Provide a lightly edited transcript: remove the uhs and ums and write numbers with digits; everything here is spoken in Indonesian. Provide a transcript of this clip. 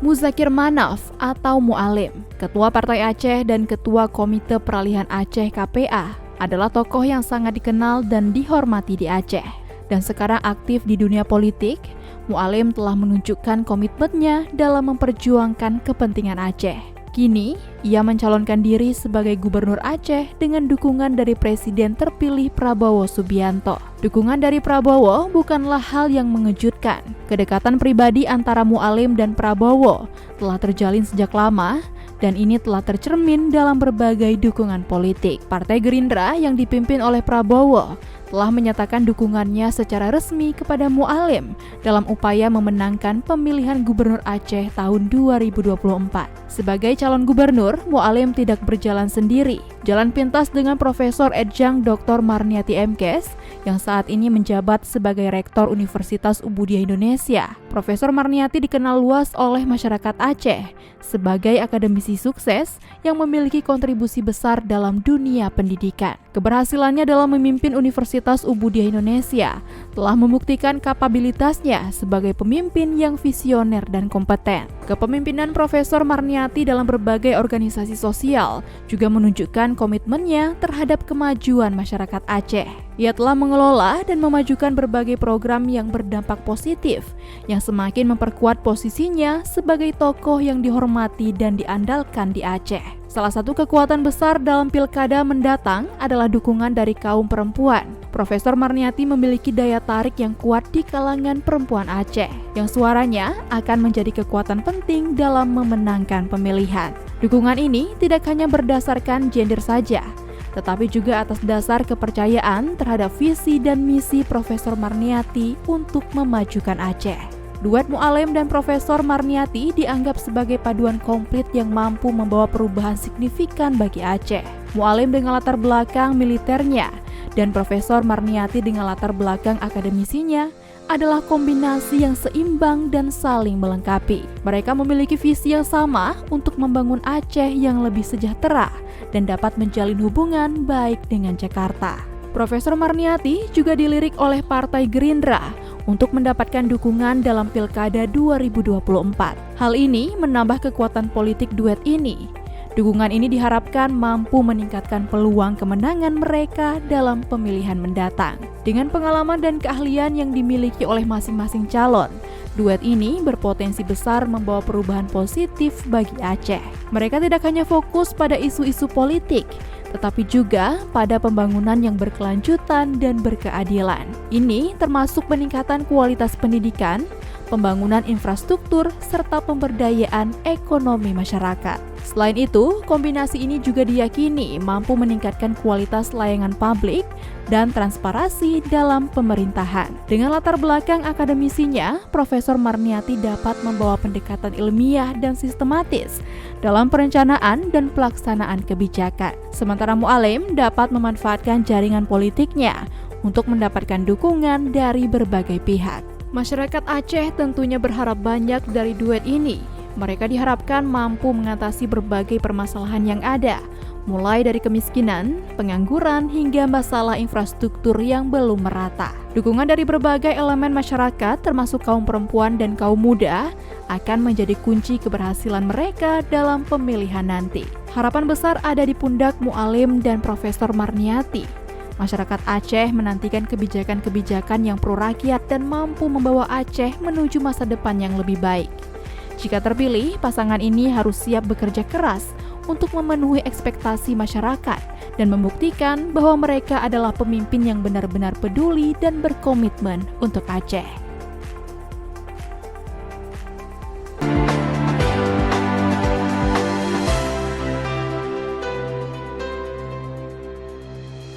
Muzakir Manaf atau Mualim, Ketua Partai Aceh dan Ketua Komite Peralihan Aceh KPA, adalah tokoh yang sangat dikenal dan dihormati di Aceh. Dan sekarang aktif di dunia politik, Mualim telah menunjukkan komitmennya dalam memperjuangkan kepentingan Aceh. Kini, ia mencalonkan diri sebagai Gubernur Aceh dengan dukungan dari Presiden terpilih Prabowo Subianto. Dukungan dari Prabowo bukanlah hal yang mengejutkan. Kedekatan pribadi antara Mualim dan Prabowo telah terjalin sejak lama, dan ini telah tercermin dalam berbagai dukungan politik. Partai Gerindra yang dipimpin oleh Prabowo telah menyatakan dukungannya secara resmi kepada Mualim dalam upaya memenangkan pemilihan Gubernur Aceh tahun 2024. Sebagai calon gubernur, Mualim tidak berjalan sendiri. Jalan pintas dengan Profesor Edjang Dr. Marniati MKes yang saat ini menjabat sebagai Rektor Universitas Ubudiah Indonesia. Profesor Marniati dikenal luas oleh masyarakat Aceh sebagai akademisi sukses yang memiliki kontribusi besar dalam dunia pendidikan. Keberhasilannya dalam memimpin Universitas Ubudiah Indonesia telah membuktikan kapabilitasnya sebagai pemimpin yang visioner dan kompeten. Kepemimpinan Profesor Marniati dalam berbagai organisasi sosial juga menunjukkan komitmennya terhadap kemajuan masyarakat Aceh. Ia telah mengelola dan memajukan berbagai program yang berdampak positif, yang semakin memperkuat posisinya sebagai tokoh yang dihormati dan diandalkan di Aceh. Salah satu kekuatan besar dalam pilkada mendatang adalah dukungan dari kaum perempuan. Profesor Marniati memiliki daya tarik yang kuat di kalangan perempuan Aceh, yang suaranya akan menjadi kekuatan penting dalam memenangkan pemilihan. Dukungan ini tidak hanya berdasarkan gender saja, tetapi juga atas dasar kepercayaan terhadap visi dan misi Profesor Marniati untuk memajukan Aceh. Duet Mualim dan Profesor Marniati dianggap sebagai paduan komplit yang mampu membawa perubahan signifikan bagi Aceh. Mualim dengan latar belakang militernya dan Profesor Marniati dengan latar belakang akademisinya adalah kombinasi yang seimbang dan saling melengkapi. Mereka memiliki visi yang sama untuk membangun Aceh yang lebih sejahtera dan dapat menjalin hubungan baik dengan Jakarta. Profesor Marniati juga dilirik oleh Partai Gerindra untuk mendapatkan dukungan dalam Pilkada 2024. Hal ini menambah kekuatan politik duet ini. Dukungan ini diharapkan mampu meningkatkan peluang kemenangan mereka dalam pemilihan mendatang. Dengan pengalaman dan keahlian yang dimiliki oleh masing-masing calon, duet ini berpotensi besar membawa perubahan positif bagi Aceh. Mereka tidak hanya fokus pada isu-isu politik, tetapi juga pada pembangunan yang berkelanjutan dan berkeadilan. Ini termasuk peningkatan kualitas pendidikan, pembangunan infrastruktur, serta pemberdayaan ekonomi masyarakat. Selain itu, kombinasi ini juga diyakini mampu meningkatkan kualitas layanan publik dan transparansi dalam pemerintahan. Dengan latar belakang akademisinya, Profesor Marniati dapat membawa pendekatan ilmiah dan sistematis dalam perencanaan dan pelaksanaan kebijakan. Sementara Mualim dapat memanfaatkan jaringan politiknya untuk mendapatkan dukungan dari berbagai pihak. Masyarakat Aceh tentunya berharap banyak dari duet ini. Mereka diharapkan mampu mengatasi berbagai permasalahan yang ada, mulai dari kemiskinan, pengangguran, hingga masalah infrastruktur yang belum merata. Dukungan dari berbagai elemen masyarakat, termasuk kaum perempuan dan kaum muda, akan menjadi kunci keberhasilan mereka dalam pemilihan nanti. Harapan besar ada di pundak Mualim dan Profesor Marniati. Masyarakat Aceh menantikan kebijakan-kebijakan yang pro rakyat dan mampu membawa Aceh menuju masa depan yang lebih baik. Jika terpilih, pasangan ini harus siap bekerja keras untuk memenuhi ekspektasi masyarakat dan membuktikan bahwa mereka adalah pemimpin yang benar-benar peduli dan berkomitmen untuk Aceh.